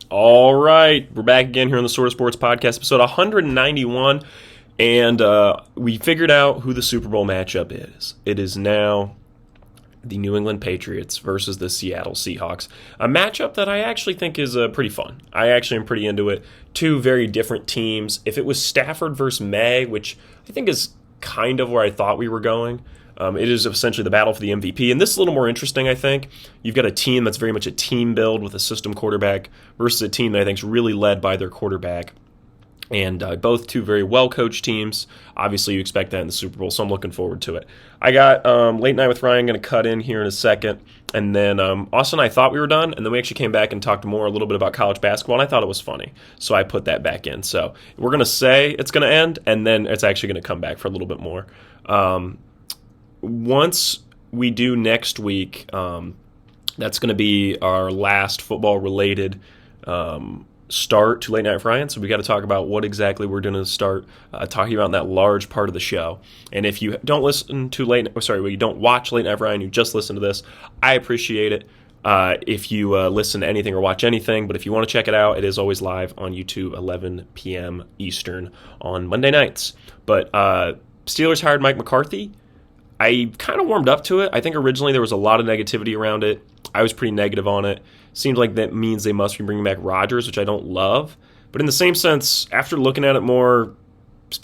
All right, we're back again here on the Sort of Sports Podcast, episode 191, and we figured out who the Super Bowl matchup is. It is now the New England Patriots versus the Seattle Seahawks, a matchup that I actually think is pretty fun. I actually am pretty into it. Two very different teams. If it was Stafford versus May, which I think is kind of where I thought we were going, it is essentially the battle for the MVP. And this is a little more interesting, I think. You've got a team that's very much a team build with a system quarterback versus a team that I think is really led by their quarterback. And both two very well-coached teams. Obviously, you expect that in the Super Bowl, so I'm looking forward to it. I got Late Night with Ryan going to cut in here in a second. And then Austin and I thought we were done, and then we actually came back and talked more a little bit about college basketball, and I thought it was funny. So I put that back in. So we're going to say it's going to end, and then it's actually going to come back for a little bit more. Once we do next week, that's going to be our last football-related start to Late Night with Ryan. So we got to talk about what exactly we're going to start talking about in that large part of the show. And if you don't listen to you don't watch Late Night with Ryan, you just listen to this, I appreciate it. If you listen to anything or watch anything, but if you want to check it out, it is always live on YouTube, 11 p.m. Eastern on Monday nights. But Steelers hired Mike McCarthy. I kind of warmed up to it. I think originally there was a lot of negativity around it. I was pretty negative on it. Seems like that means they must be bringing back Rodgers, which I don't love. But in the same sense, after looking at it more,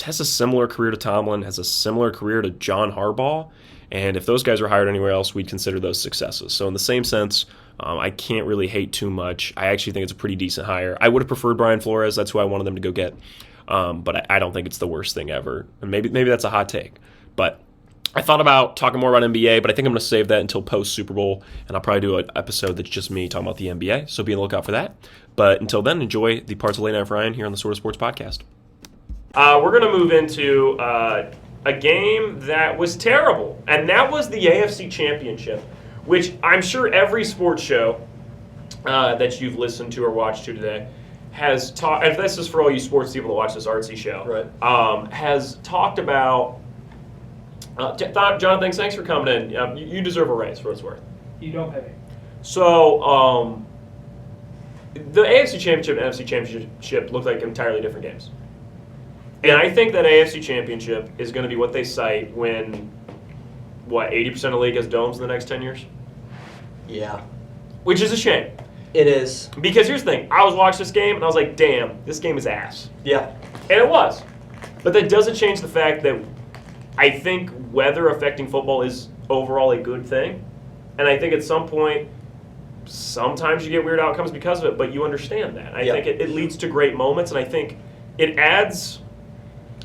has a similar career to Tomlin, has a similar career to John Harbaugh. And if those guys were hired anywhere else, we'd consider those successes. So in the same sense, I can't really hate too much. I actually think it's a pretty decent hire. I would have preferred Brian Flores. That's who I wanted them to go get. But I don't think it's the worst thing ever. And maybe that's a hot take. But I thought about talking more about NBA, but I think I'm going to save that until post-Super Bowl, and I'll probably do an episode that's just me talking about the NBA, so be on the lookout for that. But until then, enjoy the parts of Late Night with Ryan here on the Sort of Sports Podcast. We're going to move into a game that was terrible, and that was the AFC Championship, which I'm sure every sports show that you've listened to or watched to today has talked, and this is for all you sports people that watch this artsy show, right. Has talked about. Jonathan, thanks for coming in. You deserve a raise for what it's worth. You don't pay me. So, the AFC Championship and NFC Championship look like entirely different games. And I think that AFC Championship is going to be what they cite when, 80% of the league has domes in the next 10 years? Yeah. Which is a shame. It is. Because here's the thing. I was watching this game, and I was like, damn, this game is ass. Yeah. And it was. But that doesn't change the fact that I think weather affecting football is overall a good thing. And I think at some point, sometimes you get weird outcomes because of it, but you understand that. I think it leads to great moments, and I think it adds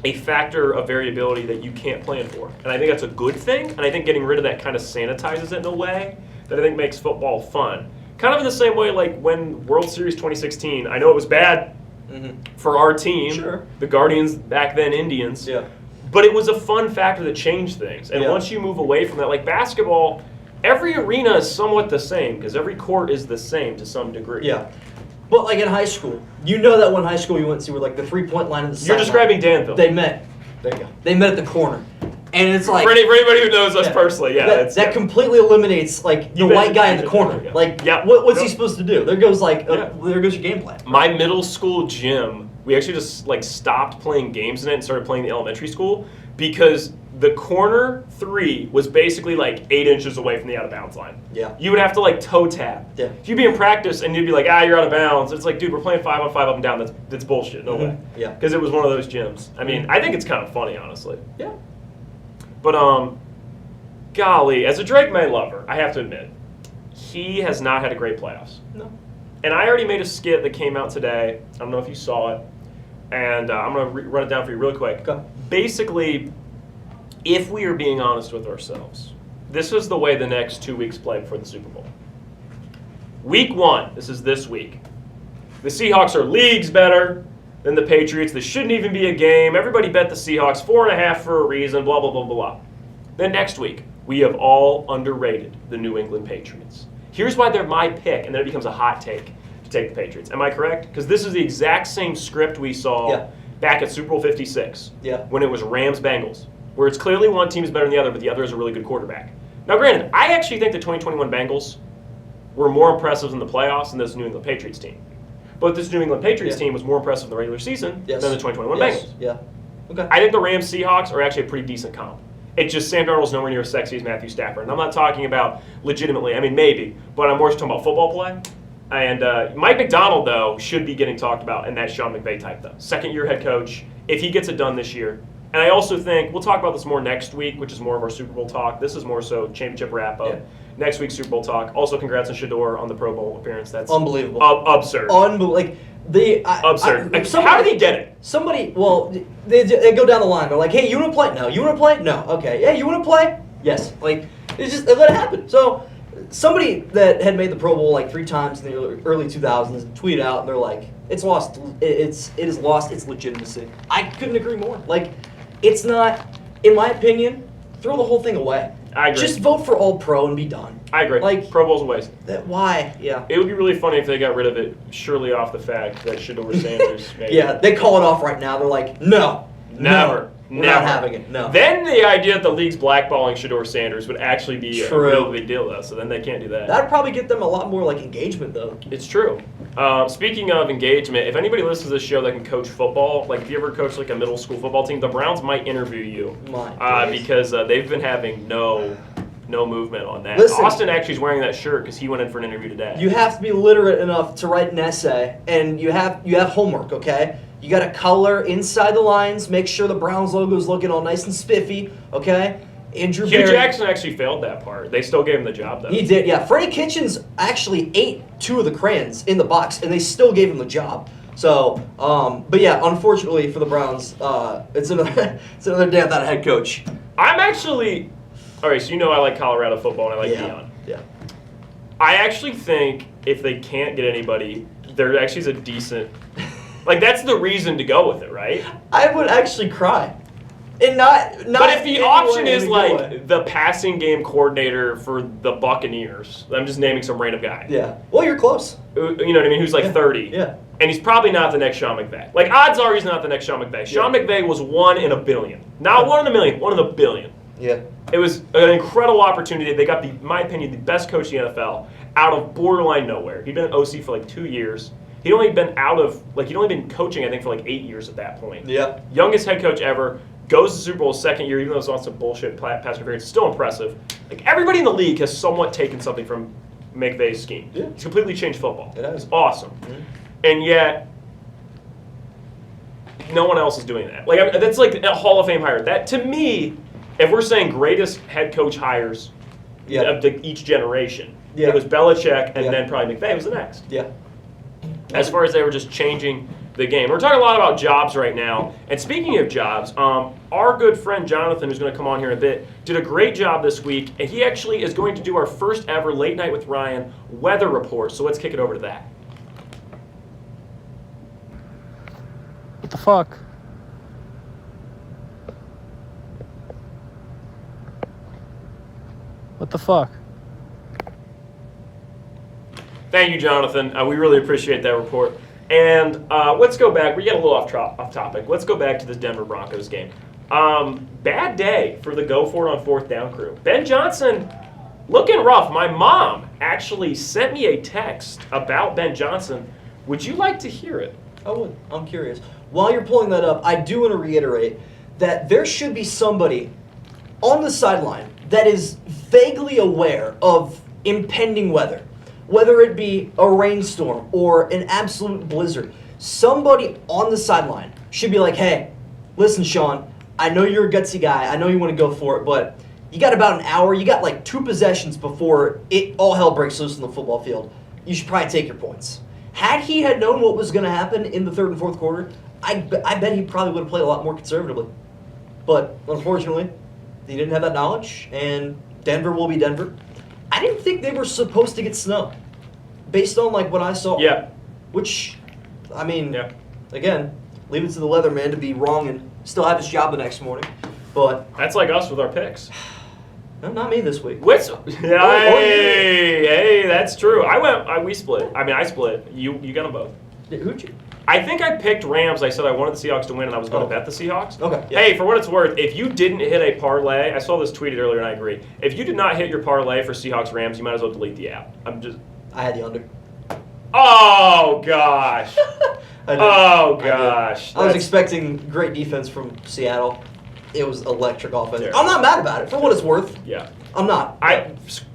a factor of variability that you can't plan for. And I think that's a good thing, and I think getting rid of that kind of sanitizes it in a way that I think makes football fun. Kind of in the same way like when World Series 2016, I know it was bad for our team, the Guardians, back then Indians. Yeah. But it was a fun factor that changed things. And once you move away from that, like basketball, every arena is somewhat the same because every court is the same to some degree. Yeah. But like in high school, you know that one high school you went to where like the 3-point line of the You're describing Danville. They met. There you go. They met at the corner. And it's like... For anybody who knows us personally, that completely eliminates like the white guy in the corner. Like, what's he supposed to do? There goes there goes your game plan. My middle school gym, we actually just like stopped playing games in it and started playing the elementary school because the corner 3 was basically like 8 inches away from the out of bounds line. Yeah. You would have to like toe tap. Yeah. If you'd be in practice and you'd be like, you're out of bounds. It's like, dude, we're playing 5-on-5 up and down. That's bullshit. No way. Yeah. Because it was one of those gyms. I mean, I think it's kind of funny, honestly. Yeah. But golly, as a Drake May lover, I have to admit, he has not had a great playoffs. No. And I already made a skit that came out today. I don't know if you saw it. And I'm going to run it down for you real quick. Okay. Basically, if we are being honest with ourselves, this is the way the next 2 weeks play before the Super Bowl. Week 1, this is this week. The Seahawks are leagues better than the Patriots. This shouldn't even be a game. Everybody bet the Seahawks 4.5 for a reason, blah, blah, blah, blah, blah. Then next week, we have all underrated the New England Patriots. Here's why they're my pick, and then it becomes a hot take to take the Patriots. Am I correct? Because this is the exact same script we saw back at Super Bowl 56 when it was Rams-Bengals, where it's clearly one team is better than the other, but the other is a really good quarterback. Now, granted, I actually think the 2021 Bengals were more impressive in the playoffs than this New England Patriots team. But this New England Patriots team was more impressive in the regular season than the 2021 Bengals. Yeah. Okay. I think the Rams Seahawks are actually a pretty decent comp. It's just Sam Darnold's nowhere near as sexy as Matthew Stafford. And I'm not talking about legitimately. I mean, maybe. But I'm more just talking about football play. And Mike Macdonald, though, should be getting talked about in that Sean McVay type, though. Second-year head coach, if he gets it done this year. And I also think, we'll talk about this more next week, which is more of our Super Bowl talk. This is more so championship wrap-up. Yeah. Next week's Super Bowl talk. Also, congrats on Shedeur on the Pro Bowl appearance. That's unbelievable. Absurd. Absurd. How did he get it? Somebody, they go down the line. They're like, hey, you want to play? No. You want to play? No. Okay. Yeah, you want to play? Yes. Like, they let it happen. So, somebody that had made the Pro Bowl like 3 times in the early 2000s tweeted out, and they're like, it has lost its legitimacy. I couldn't agree more. Like, it's not, in my opinion, throw the whole thing away. I agree. Just vote for All Pro and be done. I agree. Like, Pro Bowl's a waste. Why? Yeah. It would be really funny if they got rid of it, surely off the fact that Shedeur Sanders made Yeah, they call it off right now. They're like, no. Never. We're not having it. No. Then the idea that the league's blackballing Shedeur Sanders would actually be a real big deal, though. So then they can't do that. That'd probably get them a lot more like engagement, though. It's true. Speaking of engagement, if anybody listens to this show that can coach football, like if you ever coach like a middle school football team, the Browns might interview you because they've been having no movement on that. Listen, Austin actually is wearing that shirt because he went in for an interview today. You have to be literate enough to write an essay, and you have homework. Okay. You got to color inside the lines, make sure the Browns logo is looking all nice and spiffy, okay? Hugh Jackson actually failed that part. They still gave him the job, though. He did, yeah. Freddie Kitchens actually ate 2 of the crayons in the box, and they still gave him the job. So, but yeah, unfortunately for the Browns, it's another day without a head coach. I'm actually, all right, so you know I like Colorado football, and I like Deion. Yeah. I actually think if they can't get anybody, there actually is a decent... Like, that's the reason to go with it, right? I would actually cry. And not but if the option is, like, the passing game coordinator for the Buccaneers, I'm just naming some random guy. Yeah. Well, you're close. You know what I mean? Who's, like, 30. Yeah. And he's probably not the next Sean McVay. Like, odds are he's not the next Sean McVay. Sean McVay was 1 in a billion. Not 1 in a million, 1 in a billion. Yeah. It was an incredible opportunity. They got, in my opinion, the best coach in the NFL out of borderline nowhere. He'd been at OC for, like, 2 years. He'd only been he'd only been coaching, I think, for like 8 years at that point. Yeah. Youngest head coach ever, goes to the Super Bowl second year, even though it's on some bullshit pass interference. Still impressive. Like, everybody in the league has somewhat taken something from McVay's scheme. Yeah. He's completely changed football. It has. It's awesome. Mm-hmm. And yet, no one else is doing that. Like, that's like a Hall of Fame hire. That, to me, if we're saying greatest head coach hires of each generation, it was Belichick, and then probably McVay was the next. Yeah. As far as they were just changing the game. We're talking a lot about jobs right now. And speaking of jobs, our good friend Jonathan, who's going to come on here in a bit, did a great job this week. And he actually is going to do our first ever Late Night with Ryan weather report. So let's kick it over to that. What the fuck? What the fuck? Thank you, Jonathan. We really appreciate that report. And let's go back. We get a little off topic. Let's go back to this Denver Broncos game. Bad day for the go for it on 4th down crew. Ben Johnson looking rough. My mom actually sent me a text about Ben Johnson. Would you like to hear it? I would. I'm curious. While you're pulling that up, I do want to reiterate that there should be somebody on the sideline that is vaguely aware of impending weather. Whether it be a rainstorm or an absolute blizzard, somebody on the sideline should be like, hey, listen, Sean, I know you're a gutsy guy. I know you want to go for it, but you got about an hour. You got like 2 possessions before all hell breaks loose in the football field. You should probably take your points. Had he had known what was going to happen in the 3rd and 4th quarter, I bet he probably would have played a lot more conservatively. But unfortunately, he didn't have that knowledge, and Denver will be Denver. I didn't think they were supposed to get snow, based on like what I saw. Yeah. Which, I mean, again, leave it to the Leatherman to be wrong and still have his job the next morning. But that's like us with our picks. No, not me this week. Hey, that's true. We split. I mean, I split. You got them both. Who'd you? I think I picked Rams. I said I wanted the Seahawks to win, and I was going to bet the Seahawks. Okay. Yeah. Hey, for what it's worth, if you didn't hit a parlay, I saw this tweeted earlier, and I agree. If you did not hit your parlay for Seahawks Rams, you might as well delete the app. I had the under. Oh gosh. I did. Oh I did. gosh. I was That's- expecting great defense from Seattle. It was electric offense. Yeah. I'm not mad about it, for what it's worth. Yeah. I'm not.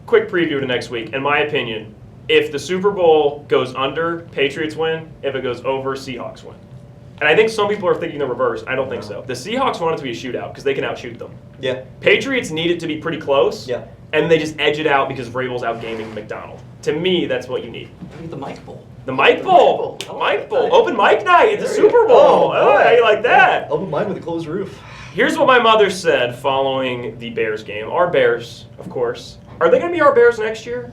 Quick preview to next week. In my opinion, if the Super Bowl goes under, Patriots win. If it goes over, Seahawks win. And I think some people are thinking the reverse. I don't think so. The Seahawks want it to be a shootout because they can outshoot them. Yeah. Patriots need it to be pretty close. Yeah. And they just edge it out because Vrabel's outgaming McDonald. To me, that's what you need. Look at the Mike Bowl. The Mike Bowl. I like Mike that. Bowl. Open mic night at the There Super you Bowl. go. Oh, how you like that? Open mind with a closed roof. Here's what my mother said following the Bears game. Our Bears, of course. Are they going to be our Bears next year?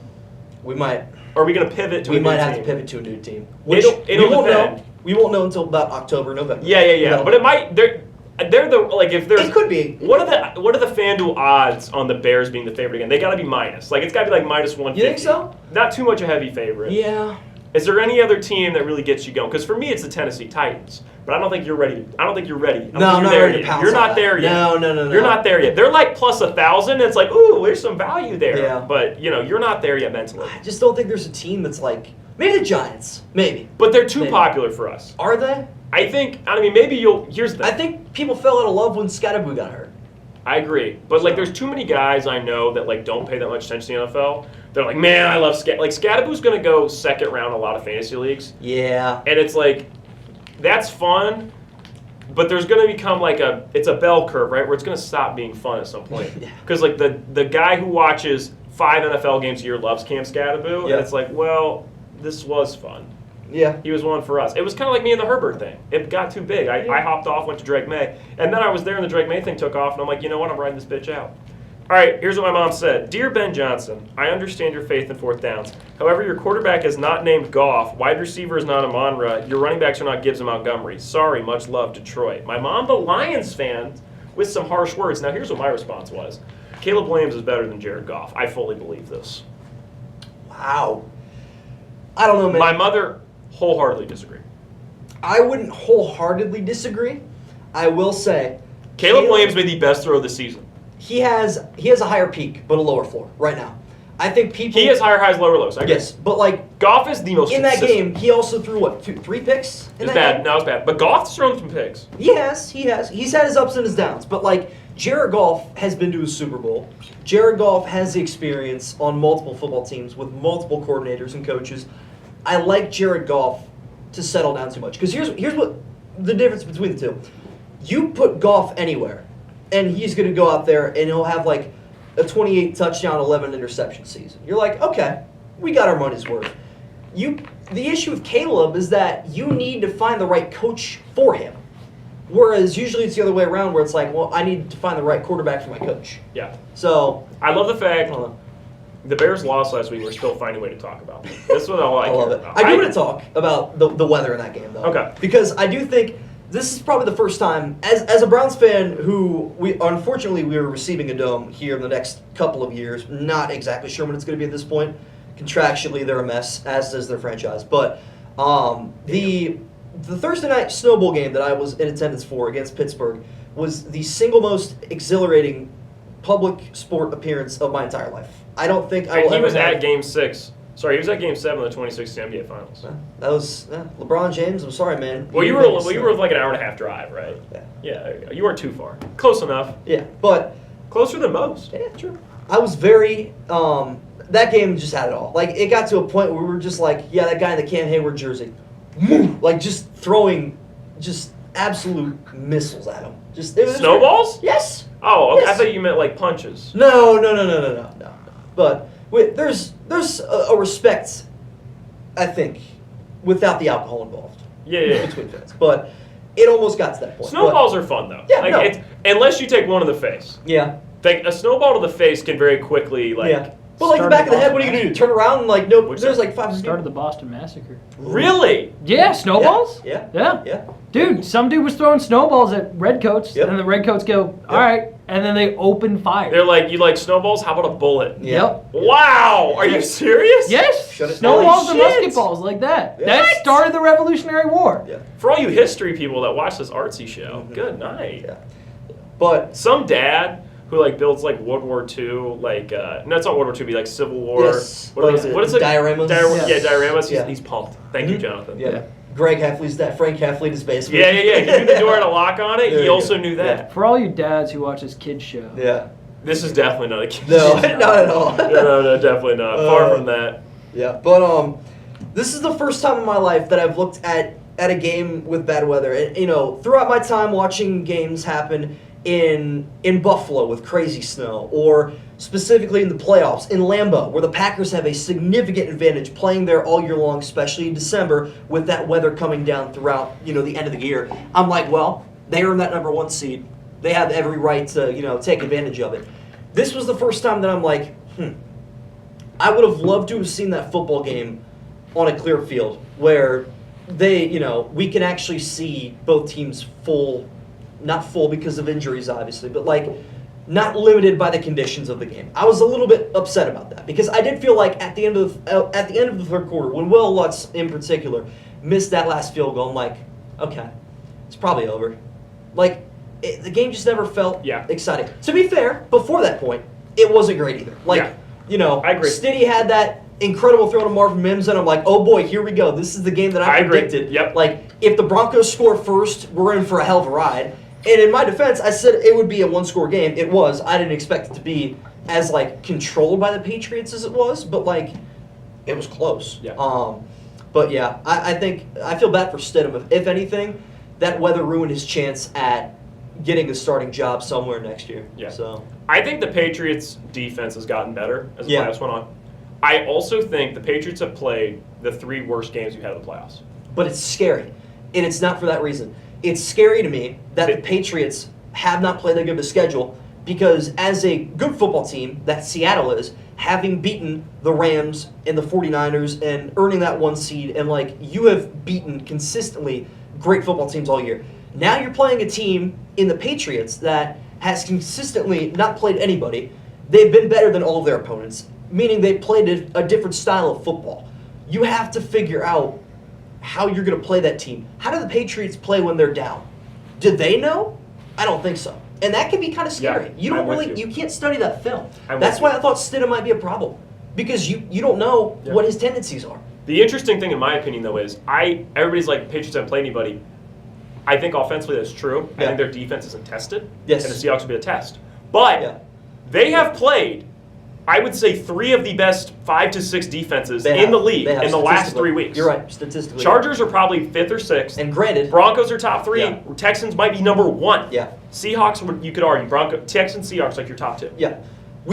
We might. Or are we going to pivot to a We new might have team? to pivot to a new team. It'll we won't depend. know. We won't know until about October, November. Yeah. But it might. They're the like if there's. It could be. What are the FanDuel odds on the Bears being the favorite again? They got to be minus. Like it's got to be like minus 150. You think so? Not too much a heavy favorite. Yeah. Is there any other team that really gets you going? Because for me, it's the Tennessee Titans. But I don't think you're ready. I don't think you're ready. No, I'm not ready to pounce You're on not that. there yet. No. You're not there yet. They're like plus 1,000. It's like, ooh, there's some value there. Yeah. But you're not there yet mentally. I just don't think there's a team that's like maybe the Giants. Maybe. But they're too Maybe. popular for us. Are they? I mean, maybe you'll. Here's the. I think people fell out of love when Scatterboo got hurt. I agree, but like, there's too many guys I know that like don't pay that much attention to the NFL. They're like, man, I love Like Scatterboo's gonna go second round in a lot of fantasy leagues, Yeah. and it's like, that's fun, but there's gonna become like it's a bell curve, right, where it's gonna stop being fun at some point. Yeah. Because like the guy who watches 5 NFL games a year loves Cam Scatterboo, Yeah. and it's like, well, this was fun. Yeah. He was one for us. It was kind of like me and the Herbert thing. It got too big. I hopped off, went to Drake May, and then I was there and the Drake May thing took off, and I'm like, you know what? I'm riding this bitch out. All right, here's what my mom said. Dear Ben Johnson, I understand your faith in fourth downs. However, your quarterback is not named Goff. Wide receiver is not Amon-Ra. Your running backs are not Gibbs and Montgomery. Sorry, much love, Detroit. My mom, the Lions fan, with some harsh words. Now, here's what my response was. Caleb Williams is better than Jared Goff. I fully believe this. Wow. I don't know, man. My mother wholeheartedly disagree. I wouldn't wholeheartedly disagree. I will say Caleb Williams made the best throw of the season. he has a higher peak but a lower floor right now. I think people He has higher highs, lower lows. I agree. yes, but like Goff is the most in that consistent. game, he also threw what, 3 picks in It's that bad. game? No, it's bad. But Goff's thrown some picks. He has. He's had his ups and his downs, but like Jared Goff has been to a Super Bowl. Jared Goff has the experience on multiple football teams with multiple coordinators and coaches. I like Jared Goff to settle down too much because here's what the difference between the two. You put Goff anywhere, and he's going to go out there and he'll have like a 28 touchdown, 11 interception season. You're like, okay, we got our money's worth. The issue with Caleb is that you need to find the right coach for him. Whereas usually it's the other way around where it's like, well, I need to find the right quarterback for my coach. Yeah. So, I love the I fact don't know. the Bears lost last week. We're still finding a way to talk about it. That's what all I I care love it. about. I do want to talk about the weather in that game, though. Okay. Because I do think this is probably the first time, as a Browns fan who, we are receiving a dome here in the next couple of years. Not exactly sure when it's going to be at this point. Contractually, they're a mess, as does their franchise. But the Thursday night Snow Bowl game that I was in attendance for against Pittsburgh was the single most exhilarating public sport appearance of my entire life. I don't think I will And he ever was have- at Game 6. Sorry, he was at Game 7 of the 2016 NBA Finals. That was LeBron James. I'm sorry, man. Well, you didn't were like an hour and a half drive, right? Yeah. Yeah, there you go. You weren't too far. Close enough. Yeah, but Closer than most. yeah, true. I was very. That game just had it all. Like it got to a point where we were just like, yeah, that guy in the Cam Hayward jersey, like just throwing, just absolute missiles at him. Just it was Snowballs? Yes. Oh, okay. I Yes. thought you meant like punches. No. But there's a respect, I think, without the alcohol involved. Yeah. Between fans, but it almost got to that point. Snowballs are fun though. Yeah, like, no. Unless you take one to the face. But, yeah. Like a snowball to the face can very quickly like. Yeah. But like the back of the head, what are you gonna do? Turn around and like no? What's There's that? like 5 Started the Boston Massacre. Really? Yeah, snowballs? Yeah. Yeah. Dude, some dude was throwing snowballs at redcoats, Yep. and the redcoats go, all right, and then they open fire. They're like, you like snowballs? How about a bullet? Yeah. Yep. Wow! Are you serious? Yes, Shut it snowballs down. and Holy shit. musket balls like that. Yeah. That What? started the Revolutionary War. Yeah. For all you history people that watch this artsy show, good night. Yeah. But Some dad who like builds like World War II, like no, it's not World War II, be like Civil War. Yes. What, are those, what is it? Dioramas? Yeah, dioramas. Yeah. He's pumped. Thank you, Jonathan. Yeah. Greg Heffley's Frank Heffley's basement. Yeah. He knew the door had a lock on it. There He you also go. knew that. For all you dads who watch this kids show. Yeah. This is definitely not a kid. No, not at all. no, definitely not. Far from that. Yeah, but this is the first time in my life that I've looked at a game with bad weather. And throughout my time watching games happen in Buffalo with crazy snow, or specifically in the playoffs in Lambeau, where the Packers have a significant advantage playing there all year long, especially in December with that weather coming down throughout the end of the year. I'm like, well, they earned that number 1 seed. They have every right to take advantage of it. This was the first time that I'm like, I would have loved to have seen that football game on a clear field where we can actually see both teams full, not full because of injuries, obviously, but like not limited by the conditions of the game. I was a little bit upset about that because I did feel like at the end of the third quarter, when Will Lutz in particular missed that last field goal, I'm like, okay, it's probably over. Like the game just never felt exciting. To be fair, before that point, it wasn't great either. Like I agree. Stiddy had that incredible throw to Marvin Mims, and I'm like, oh boy, here we go. This is the game that I predicted. Agree. Yep. Like, if the Broncos score first, we're in for a hell of a ride. And in my defense, I said it would be a one-score game. It was. I didn't expect it to be as, like, controlled by the Patriots as it was, but, like, it was close. Yeah. But, yeah, I think I feel bad for Stidham. If anything, that weather ruined his chance at getting a starting job somewhere next year. Yeah. So I think the Patriots' defense has gotten better as the playoffs went on. I also think the Patriots have played the 3 worst games we've had in the playoffs. But it's scary, and it's not for that reason. It's scary to me that the Patriots have not played that good of a schedule because as a good football team that Seattle is, having beaten the Rams and the 49ers and earning that 1 seed, and like you have beaten consistently great football teams all year. Now you're playing a team in the Patriots that has consistently not played anybody. They've been better than all of their opponents, meaning they played a different style of football. You have to figure out how you're going to play that team. How do the Patriots play when they're down? Do they know? I don't think so. And that can be kind of scary. You can't study that film. That's why I thought Stidham might be a problem. Because you don't know what his tendencies are. The interesting thing in my opinion though is everybody's like Patriots haven't played anybody. I think offensively that's true. I think their defense isn't tested. Yes. And the Seahawks will be a test. But they have played, I would say, 3 of the best 5 to 6 defenses in the league in the last 3 weeks. You're right, statistically. Chargers are probably 5th or 6th. And granted, Broncos are top 3. Texans might be number 1. Yeah. Seahawks, you could argue, Texans, Seahawks, like your top 2. Yeah.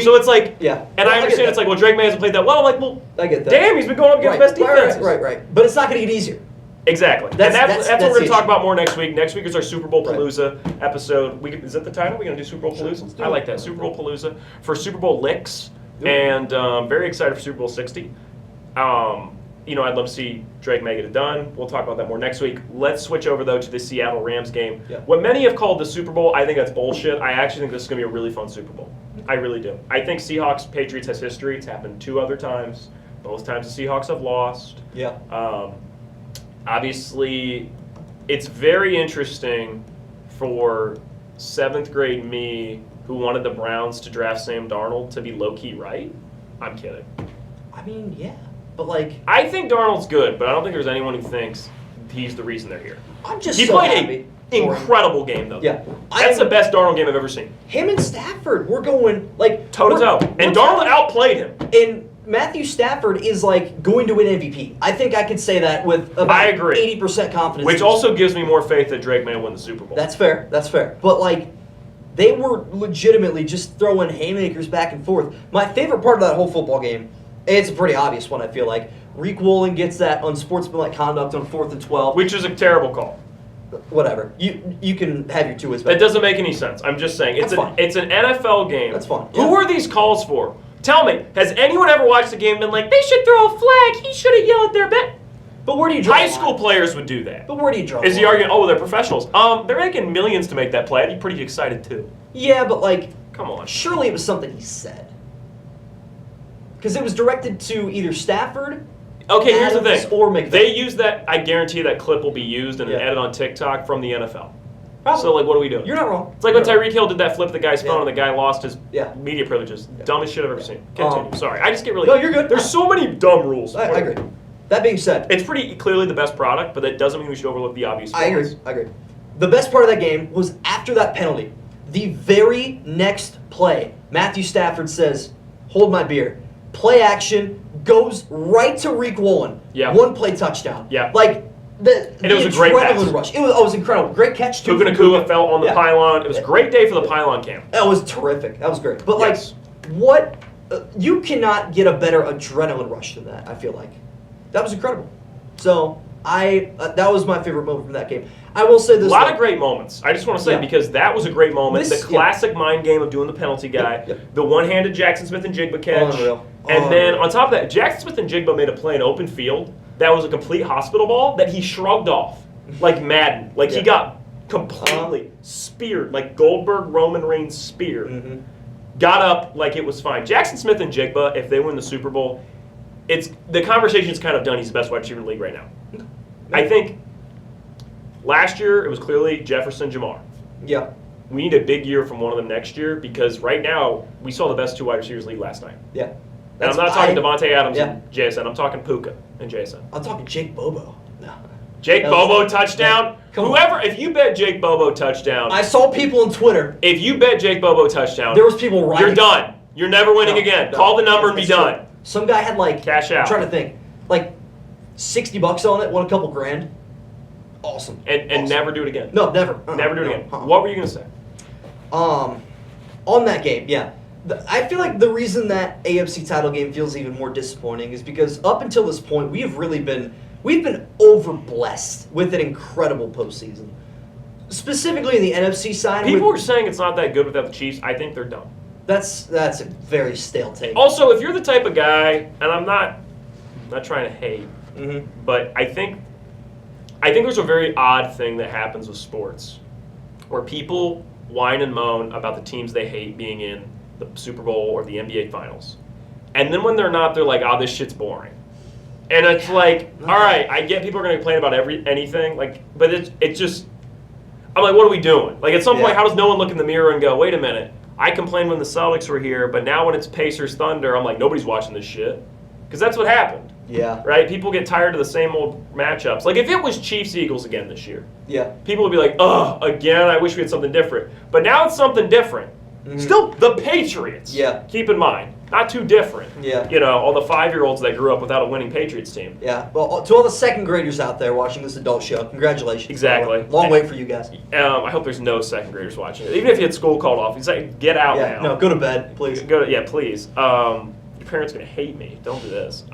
So it's like, and I understand it's like, well, Drake May hasn't played that well. I'm like, well, I get that. Damn, he's been going up against best defenses. Right. But it's not going to get easier. Exactly. That's what we're going to talk issue. about more next week. Next week is our Super Bowl Palooza episode. Is that the title? We're going to do Super Bowl Palooza? I like that. Super Bowl Palooza for Super Bowl Licks. And very excited for Super Bowl 60. I'd love to see Drake May get it done. We'll talk about that more next week. Let's switch over, though, to the Seattle Rams game. Yeah. What many have called the Super Bowl, I think that's bullshit. I actually think this is going to be a really fun Super Bowl. I really do. I think Seahawks-Patriots has history. It's happened 2 other times. Both times the Seahawks have lost. Yeah. Obviously, it's very interesting for 7th grade me who wanted the Browns to draft Sam Darnold to be low-key right. I'm kidding. I mean, yeah. But, like... I think Darnold's good, but I don't think there's anyone who thinks he's the reason they're here. I'm just He so played happy. an incredible game, though. Yeah. That's the best Darnold game I've ever seen. Him and Stafford, we're going, like... Toe-to-toe. And Darnold outplayed him. And Matthew Stafford is, like, going to win MVP. I think I could say that with about 80% confidence. Which also gives me more faith that Drake may win the Super Bowl. That's fair. But, like, they were legitimately just throwing haymakers back and forth. My favorite part of that whole football game, and it's a pretty obvious one, I feel like, Reek Woolen gets that unsportsmanlike conduct on 4th and 12. Which is a terrible call. Whatever. You can have your 2 ways back. That doesn't make any sense. I'm just saying. It's an NFL game. That's fine. Who are these calls for? Tell me, has anyone ever watched the game and been like, they should throw a flag, he should have yelled at their bet? But where do you draw High school players would do that. But where do you draw Is he arguing, they're professionals? They're making millions to make that play. I'd be pretty excited too. Yeah, but like, come on. Surely it was something he said. Because it was directed to either Stafford, okay, here's the Adams, thing. or McVay. They use that, I guarantee that clip will be used and Yeah. edit on TikTok from the NFL. Probably. So, like, what are we doing? You're not wrong. It's like when You're not Tyreek Hill did that flip the guy's phone Yeah. and the guy lost his Yeah. media privileges. Dumbest shit I've ever seen. Continue. Sorry. I just get really... No, you're good. There's so many dumb rules. I agree. That being said, It's pretty clearly the best product, but that doesn't mean we should overlook the obvious I flaws. agree. The best part of that game was after that penalty. The very next play, Matthew Stafford says, "Hold my beer." Play action goes right to Reek Woolen. Yeah. 1 play touchdown. Yeah. Like the And it was a great adrenaline pass. rush. It was incredible. Great catch too. Puka from Nakua Puka. fell on the Yeah. pylon. It was a great day for the pylon camp. That was terrific. That was great. But Yes. what? You cannot get a better adrenaline rush than that. I feel like that was incredible. So that was my favorite moment from that game. I will say this. A lot though. of great moments. I just want to say, Yeah. because that was a great moment. This- the classic mind game of doing the penalty guy. Yep. The one-handed Jackson Smith and Jigba catch. Unreal. And then Unreal. on top of that, Jackson Smith and Jigba made a play in open field that was a complete hospital ball that he shrugged off like Madden. Like he Yeah. got completely speared, like Goldberg Roman Reigns spear. Mhm. Got up like it was fine. Jackson Smith and Jigba, if they win the Super Bowl, the conversation's kind of done. He's the best wide receiver in the league right now. I think last year it was clearly Jefferson, Jamar. Yeah. We need a big year from one of them next year because right now we saw the best 2 wide receivers in the league last night. Yeah. And I'm not talking Devontae Adams Yeah. and Jason. I'm talking Puka and Jason. I'm talking Jake Bobo. No. Jake That was- Bobo touchdown. Yeah. Come on. Whoever, if you bet Jake Bobo touchdown, I saw people on Twitter. if you bet Jake Bobo touchdown, There was people writing. you're done. You're never winning No, again. no. Call the number and be It's true. done. Some guy had like Cash out. I'm trying to think, like $60 on it, won a couple grand. Awesome. And Awesome. never do it again. No, never. Never do it No. again. What were you going to say? On that game, yeah. I feel like the reason that AFC title game feels even more disappointing is because up until this point, we've been overblessed with an incredible postseason. Specifically in the NFC side, People are saying it's not that good without the Chiefs. I think they're dumb. that's a very stale take. Also, if you're the type of guy, and I'm not trying to hate, Mm-hmm. but I think there's a very odd thing that happens with sports, where people whine and moan about the teams they hate being in the Super Bowl or the NBA Finals, and then when they're not, they're like, "Oh, this shit's boring." And it's like, all right, I get people are going to complain about anything, like, but it's just, I'm like, what are we doing? Like, at some point, Yeah. how does no one look in the mirror and go, wait a minute, I complained when the Celtics were here, but now when it's Pacers Thunder, I'm like, nobody's watching this shit, because that's what happened. Yeah. Right? People get tired of the same old matchups. Like, if it was Chiefs-Eagles again this year, Yeah. people would be like, ugh, again, I wish we had something different. But now it's something different. Mhm. Still the Patriots. Yeah. Keep in mind. Not too different. Yeah. You know, all the 5-year-olds that grew up without a winning Patriots team. Yeah. Well, to all the second graders out there watching this adult show, congratulations. Exactly. Long wait for you guys. I hope there's no second graders watching it. Even if you had school called off, he's like, get out Yeah. now. No, go to bed, please. Yeah, please. Your parents are going to hate me. Don't do this.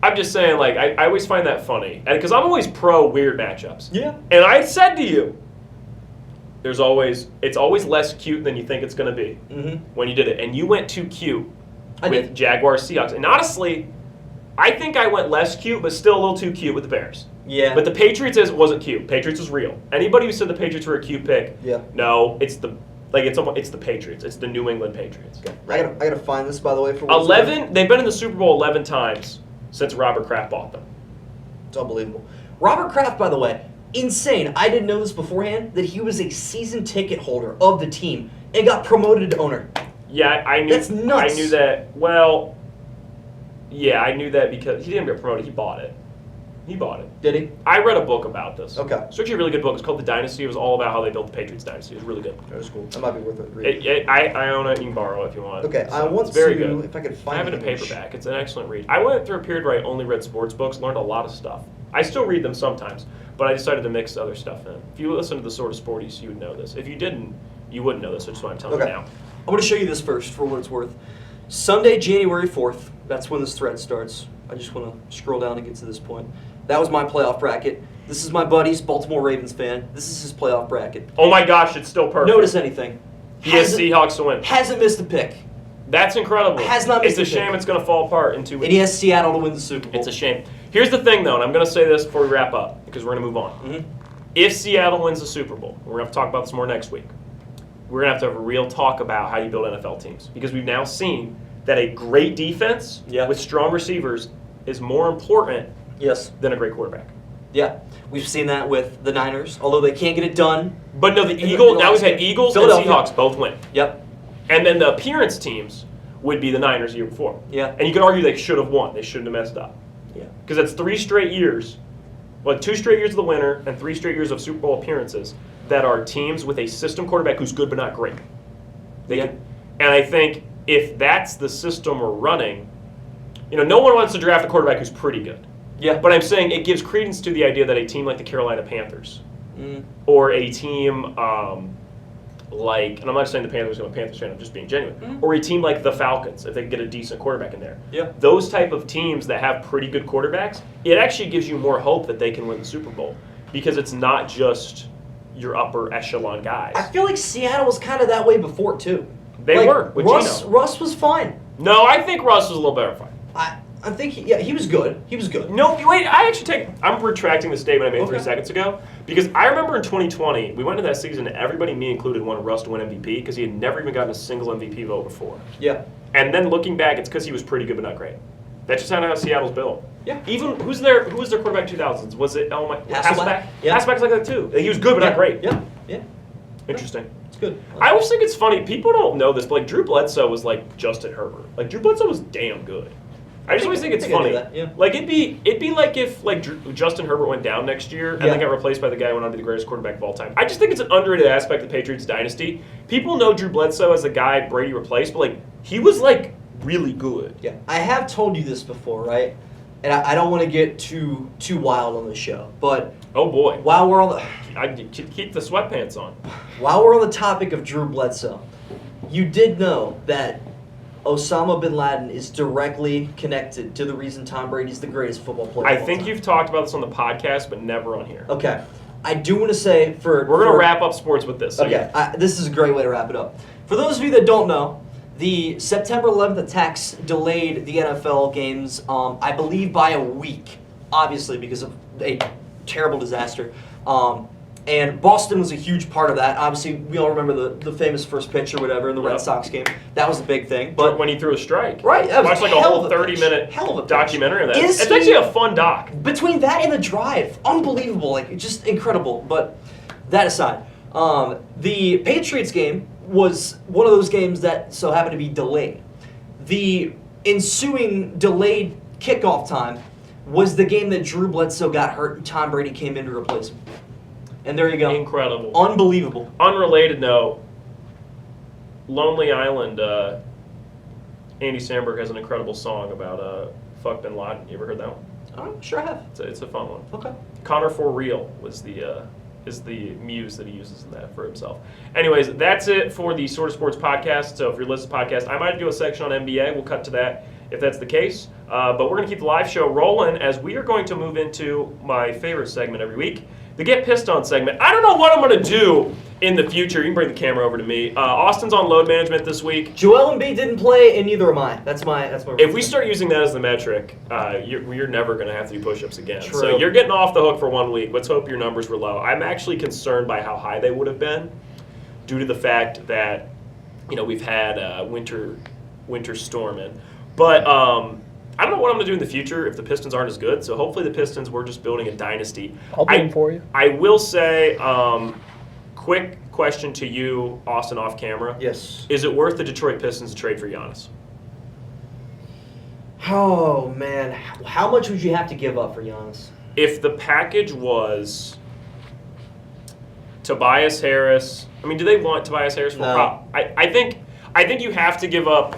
I'm just saying, like, I always find that funny. And because I'm always pro weird matchups. Yeah. And I said to you, it's always less cute than you think it's going to be Mm-hmm. when you did it. And you went too cute I with did. Jaguars Seahawks. And honestly, I think I went less cute, but still a little too cute with the Bears. Yeah. But the Patriots wasn't cute. Patriots was real. Anybody who said the Patriots were a cute pick, Yeah. no, it's the Patriots. It's the New England Patriots. Okay. I gotta find this, by the way, for what's worth. 11. They've been in the Super Bowl 11 times since Robert Kraft bought them. It's unbelievable. Robert Kraft, by the way, insane. I didn't know this beforehand, that he was a season ticket holder of the team and got promoted to owner. Yeah, I knew. That's nuts. I knew that. Well, yeah, I knew that because he didn't get promoted. He bought it. He bought it. Did he? I read a book about this. Okay. It's actually a really good book. It's called The Dynasty. It was all about how they built the Patriots dynasty. It was really good. That was cool. That might be worth it. Reading. I own it. You can borrow it if you want. Okay, I So want it's very to, good. if I could I find have it in English. paperback. It's an excellent read. I went through a period where I only read sports books, learned a lot of stuff. I still read them sometimes, but I decided to mix other stuff in. If you listen to the Sort of Sporties, you would know this. If you didn't, you wouldn't know this, which is why I'm telling Okay. you now. I'm going to show you this first for what it's worth. Sunday, January 4th, that's when this thread starts. I just want to scroll down and get to this point. That was my playoff bracket. This is my buddy's Baltimore Ravens fan. This is his playoff bracket. Oh my gosh, it's still perfect. Notice anything. He has Hasn't- Seahawks to win. Hasn't missed a pick. That's incredible. Has not It's missed a a pick. shame it's going to fall apart in 2 And weeks. he has Seattle to win the Super Bowl. It's a shame. Here's the thing, though, and I'm going to say this before we wrap up, because we're going to move on. Mhm. If Seattle wins the Super Bowl, we're going to have to talk about this more next week. We're going to have a real talk about how you build NFL teams, because we've now seen that a great defense Yeah. with strong receivers is more important Yes. than a great quarterback. Yeah. We've seen that with the Niners, although they can't get it done. But no, the In the Eagles. Now last we've had game. Eagles and Philadelphia. Seahawks both win, Yep. and then the appearance teams would be the Niners the year before. Yeah. And you could argue they should have won. They shouldn't have messed up Yeah. because that's 3 straight years. Well, 2 straight years of the winner and 3 straight years of Super Bowl appearances that are teams with a system quarterback who's good but not great. Yeah. And I think if that's the system we're running, no one wants to draft a quarterback who's pretty good. Yeah. But I'm saying it gives credence to the idea that a team like the Carolina Panthers Mm. or a team and I'm not saying the Panthers are a Panthers fan, I'm just being genuine, or a team like the Falcons, if they can get a decent quarterback in there. Yeah. Those type of teams that have pretty good quarterbacks, it actually gives you more hope that they can win the Super Bowl because it's not just your upper echelon guys. I feel like Seattle was kind of that way before too. They were with Geno. Russ was fine. No, I think Russ was a little better fight. I think he was good. He was good. No, wait, I'm retracting the statement I made 3 seconds ago because I remember in 2020, we went into that season and everybody, me included, wanted Russ to win MVP because he had never even gotten a single MVP vote before. Yeah. And then looking back, it's because he was pretty good but not great. That's just how Seattle's built. Yeah. Even, who was their quarterback 2000s? Was it Hasselbeck? Yeah. Hasselbeck's like that too. He was good but not great. Yeah. Yeah. Interesting. It's good. I always think it's funny, people don't know this, but like Drew Bledsoe was like Justin Herbert. Like Drew Bledsoe was damn good. I just always think it's I think I funny. knew that, yeah. Like it'd be like if like Justin Herbert went down next year and Yeah. then got replaced by the guy who went on to be the greatest quarterback of all time. I just think it's an underrated aspect of the Patriots dynasty. People know Drew Bledsoe as the guy Brady replaced, but like he was like really good. Yeah. I have told you this before, right? And I don't want to get too wild on the show, but Oh boy, while we're on the I keep the sweatpants on. while we're on the topic of Drew Bledsoe, you did know that Osama bin Laden is directly connected to the reason Tom Brady's the greatest football player. I of all think time. you've talked about this on the podcast, but never on here. Okay. I do want to say We're gonna wrap up sports with this. So Okay, this is a great way to wrap it up. For those of you that don't know, the September 11th attacks delayed the NFL games, I believe, by a week, obviously because of a terrible disaster. And Boston was a huge part of that. Obviously, we all remember the famous first pitch or whatever in the Red Yep. Sox game. That was a big thing. But But when he threw a strike, right, that was watch like a hell whole of a pitch. 30-minute Hell of a pitch. documentary of that. Is It's he- actually a fun doc. between that and the drive, unbelievable, like just incredible. But that aside, the Patriots game was one of those games that so happened to be delayed. The ensuing delayed kickoff time was the game that Drew Bledsoe got hurt and Tom Brady came in to replace him. And there you go. Incredible. Unbelievable. Unrelated note, Lonely Island, Andy Samberg has an incredible song about fuck Bin Laden. You ever heard that one? I'm sure I have. It's a fun one. Okay. Connor For Real was is the muse that he uses in that for himself. Anyways, that's it for the Sort of Sports podcast. So if you're listening to the podcast, I might do a section on NBA. We'll cut to that if that's the case. But we're going to keep the live show rolling as we are going to move into my favorite segment every week, the Get Pissed On segment. I don't know what I'm going to do in the future. You can bring the camera over to me. Austin's on load management this week. Joel Embiid didn't play, and neither am I. That's my. If we start using that as the metric, you're never going to have to do push-ups again. True. So you're getting off the hook for 1 week. Let's hope your numbers were low. I'm actually concerned by how high they would have been due to the fact that we've had winter storming. But I don't know what I'm going to do in the future if the Pistons aren't as good. So hopefully the Pistons, we're just building a dynasty. I'll do them for you. I will say, quick question to you, Austin, off camera. Yes. Is it worth the Detroit Pistons to trade for Giannis? Oh man, how much would you have to give up for Giannis? If the package was Tobias Harris, do they want Tobias Harris? No. I think you have to give up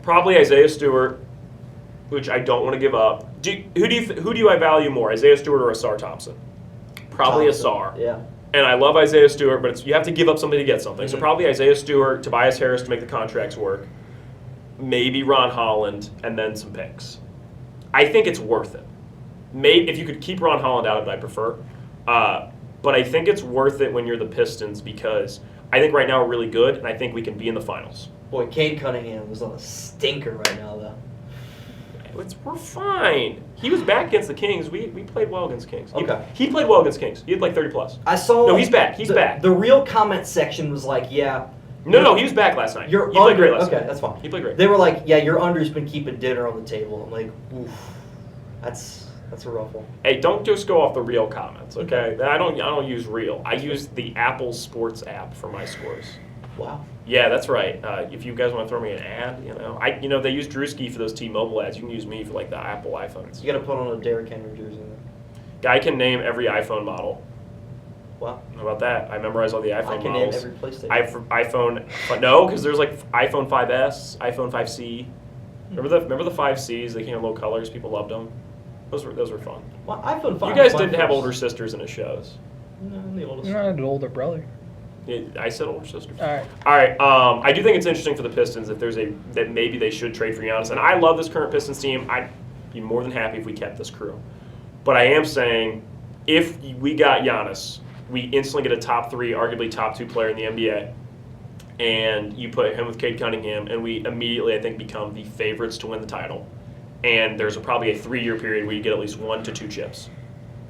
probably Isaiah Stewart, which I don't want to give up. Who do you I value more, Isaiah Stewart or Asar Thompson? Probably Asar. Yeah. And I love Isaiah Stewart, but you have to give up something to get something. So Mhm. probably Isaiah Stewart, Tobias Harris to make the contracts work, maybe Ron Holland, and then some picks. I think it's worth it. Maybe if you could keep Ron Holland out of it, I prefer. But I think it's worth it when you're the Pistons because I think right now we're really good, and I think we can be in the finals. Boy, Cade Cunningham was on a stinker right now, though. We're fine. He was back against the Kings. We played well against Kings. Okay. He played well against Kings. He had like 30 plus. I saw. No, he's back. He's back. The real comment section was like, "Yeah, No, he was back last night. you're He played under." great last Okay, night. that's fine. He played great. They were like, "Yeah, your under's been keeping dinner on the table." I'm like, "Oof, that's That's a rough one. Hey, don't just go off the real comments, okay? I don't use real. I use the Apple Sports app for my scores. Wow. Yeah, that's right. If you guys want to throw me an ad, they use Drewski for those T-Mobile ads. You can use me for like the Apple iPhones. You got to put on a Derrick Henry jersey. Then. Guy can name every iPhone model. Wow. How about that? I memorize all the iPhone I can models. name every PlayStation. iPhone, but no, because there's like iPhone 5S, iPhone 5C. Remember the 5Cs? They came in low colors. People loved them. Those were fun. Well, iPhone 5. You guys didn't have older sisters in his shows. No, I'm the oldest. I had an older brother. I said older sisters. All right. All right. I do think it's interesting for the Pistons that maybe they should trade for Giannis. And I love this current Pistons team. I'd be more than happy if we kept this crew. But I am saying, if we got Giannis, we instantly get a top 3, arguably top 2 player in the NBA. And you put him with Cade Cunningham, and we immediately, I think, become the favorites to win the title. And there's probably a 3-year period where you get at least 1 to 2 chips.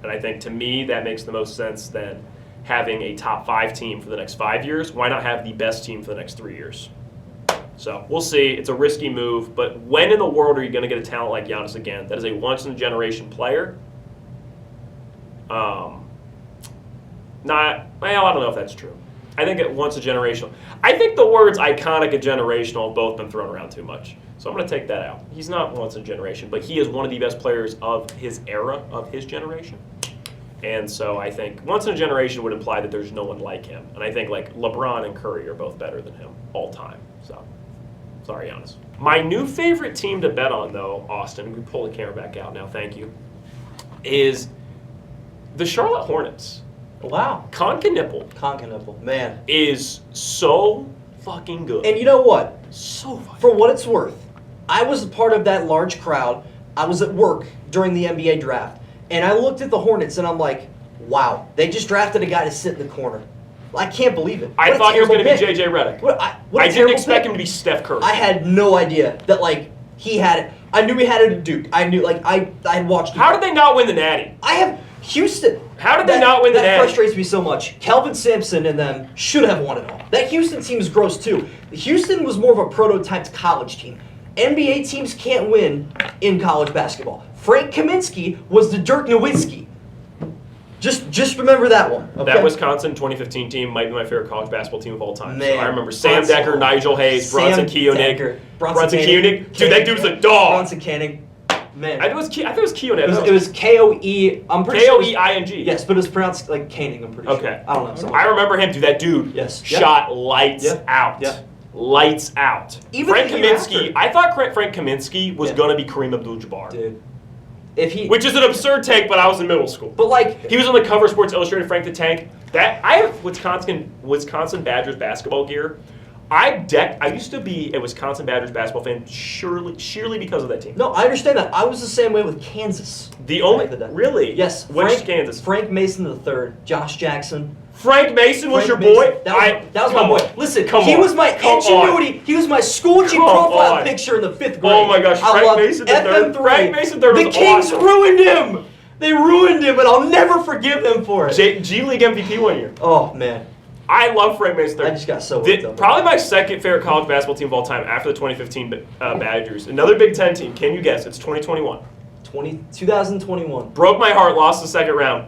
And I think, to me, that makes the most sense than having a top 5 team for the next 5 years. Why not have the best team for the next 3 years? So we'll see. It's a risky move, but when in the world are you going to get a talent like Giannis again? That is a once-in-a-generation player. I don't know if that's true. I think it once a generational. I think the words iconic and generational have both been thrown around too much. So I'm going to take that out. He's not once in a generation, but he is one of the best players of his era, of his generation. And so I think once in a generation would imply that there's no one like him. And I think like LeBron and Curry are both better than him all time. So, sorry, Giannis. My new favorite team to bet on, though, Austin, we pull the camera back out now, thank you, is the Charlotte Hornets. Wow. Concanipple, man, is so fucking good. And you know what? So fucking For what it's worth, I was a part of that large crowd. I was at work during the NBA draft, and I looked at the Hornets, and I'm like, wow, they just drafted a guy to sit in the corner. I can't believe it. I thought he was going to be pick. J.J. Redick. What I a didn't terrible expect pick. him to be Steph Curry. I had no idea that, like, he had it. I knew he had it at Duke. I knew, like, I had watched Duke. How did they not win the Natty? I have Houston. How did they not win the That Natty? frustrates me so much. Kelvin Sampson and them should have won it all. That Houston team is gross, too. Houston was more of a prototyped college team. NBA teams can't win in college basketball. Frank Kaminsky was the Dirk Nowitzki. Just remember that one. Okay? That Wisconsin 2015 team might be my favorite college basketball team of all time. Man, So I remember Sam Bronson- Decker, Nigel Hayes, Sam Bronson Koenig. Decker, Bronson Koenig. Dude, that dude was a dog. Bronson Koenig. Man. I thought it was Koenig. It was K-O-E. I'm pretty sure. K-O-E-I-N-G. Yes, but it's pronounced like Koenig, I'm pretty sure. Okay. I don't know. something I like remember him, dude. That dude Yes. Yep. shot lights Yep. out. Yep. Lights out. Even Frank the year Kaminsky, after. I thought Frank Kaminsky was Yeah. going to be Kareem Abdul-Jabbar. that. Dude. If he. Which is an absurd take, but I was in middle school. But like. He was on the cover of Sports Illustrated, Frank the Tank. That I have Wisconsin Badgers basketball gear. I used to be a Wisconsin Badgers basketball fan sheerly because of that team. No, I understand that. I was the same way with Kansas. The only Back in the day. really Yes. which Kansas? Frank Mason III, Josh Jackson. Frank Mason was Frank your boy. Mason. That was my come boy. on. Listen, Come he on. was my Come ingenuity. He was my school G Come profile on. picture in the 5th grade. Oh my gosh, I Frank loved Mason III. FM3. Frank Mason III was The Kings awesome. ruined him. They ruined him, and I'll never forgive them for it. G League MVP one year. Oh man, I love Frank Mason. I just got so worked up. Probably my second favorite college basketball team of all time after the 2015 Badgers. Another Big Ten team. Can you guess? It's 2021. 2021. Broke my heart. Lost the second round.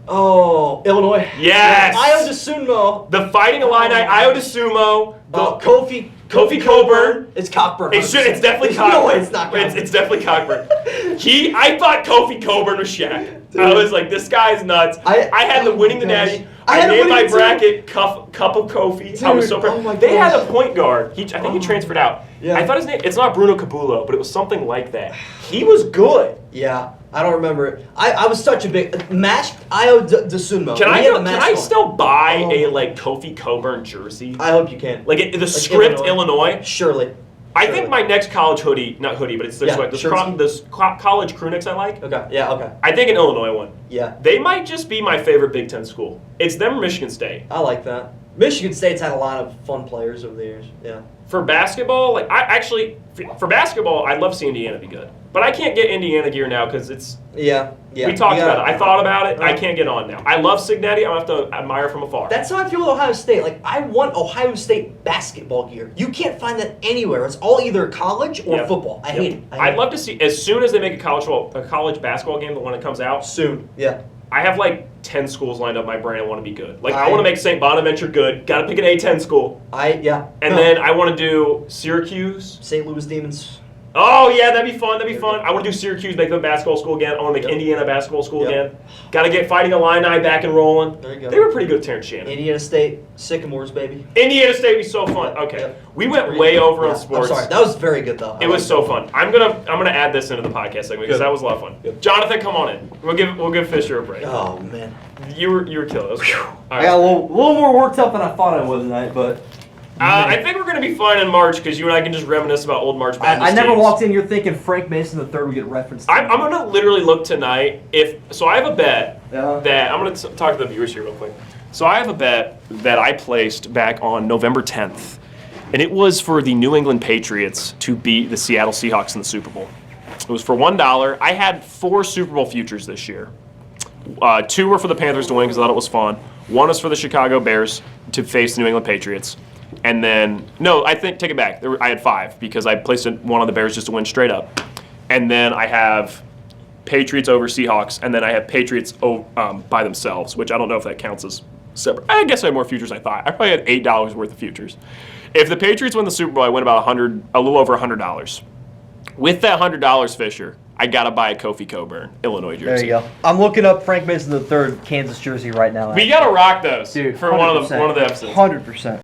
Oh, Illinois. Yes. Io DeSumo. The Fighting Illini, Io DeSumo, Kofi Coburn. It's Cockburn. It's definitely There's Cockburn. No way it's not Cockburn. It's definitely Cockburn. I thought Kofi Coburn was Shaq. I was like, this guy's nuts. I had them winning the gosh. Natty. I I had them named my winning too. bracket Cup of Kofi. I was so Dude, proud. oh my They had gosh. a point guard. I think he transferred out. Yeah. I thought his name. It's not Bruno Cabullo, but it was something like that. He was good. Yeah, I don't remember it. I was such a big match. Io DeSumo. Can He had the I mask on. still buy Oh. a like Kofi Coburn jersey? I hope you can. Like the script Illinois. Surely. I Surely. think my next college hoodie, not hoodie, but it's this Yeah, way. shirt This college crew necks I like. Okay. Yeah. Okay. I think an Illinois one. Yeah. They might just be my favorite Big Ten school. It's them or Michigan State. I like that. Michigan State's had a lot of fun players over the years. Yeah. For basketball, for basketball, I'd love to see Indiana be good. But I can't get Indiana gear now because it's. Yeah. We talked about it. I thought about it. I can't get on now. I love Signetti. I'm going to have to admire from afar. That's how I feel with Ohio State. Like, I want Ohio State basketball gear. You can't find that anywhere. It's all either college or football. I hate it. I'd love to see, as soon as they make a college basketball game, when it comes out. Soon. Yeah. I have like 10 schools lined up in my brain I want to be good. Like, I want to make St. Bonaventure good. Got to pick an A-10 school. And then I want to do Syracuse. St. Louis Demons. Oh, yeah, that'd be fun. I want to do Syracuse, make them a basketball school again. I want to make Indiana a basketball school again. Got to get Fighting Illini back and rolling. There you go. They were pretty good with Terrence Shannon. Indiana State, Sycamores, baby. Indiana State would be so fun. Okay. We went way over on sports. I'm sorry. That was very good, though. It was so fun. I'm gonna add this into the podcast segment because that was a lot of fun. Good. Jonathan, come on in. We'll give Fisher a break. Oh, man. You were killing. That was good. I got a little more worked up than I thought I would tonight, but I think we're going to be fine in March because you and I can just reminisce about old March Madness I never teams. walked in here thinking Frank Mason III would get referenced. I'm going to literally look tonight. So I have a bet Yeah. that I'm going to talk to the viewers here real quick. So I have a bet that I placed back on November 10th, and it was for the New England Patriots to beat the Seattle Seahawks in the Super Bowl. It was for $1. I had 4 Super Bowl futures this year. 2 were for the Panthers to win because I thought it was fun. 1 was for the Chicago Bears to face the New England Patriots. And then, take it back. I had 5 because I placed one on the Bears just to win straight up. And then I have Patriots over Seahawks, and then I have Patriots by themselves, which I don't know if that counts as separate. I guess I had more futures than I thought. I probably had $8 worth of futures. If the Patriots win the Super Bowl, I win about a little over $100. With that $100, Fisher, I got to buy a Kofi Coburn Illinois jersey. There you go. I'm looking up Frank Mason III Kansas jersey right now. We got to rock those Dude, for one of the episodes. 100%.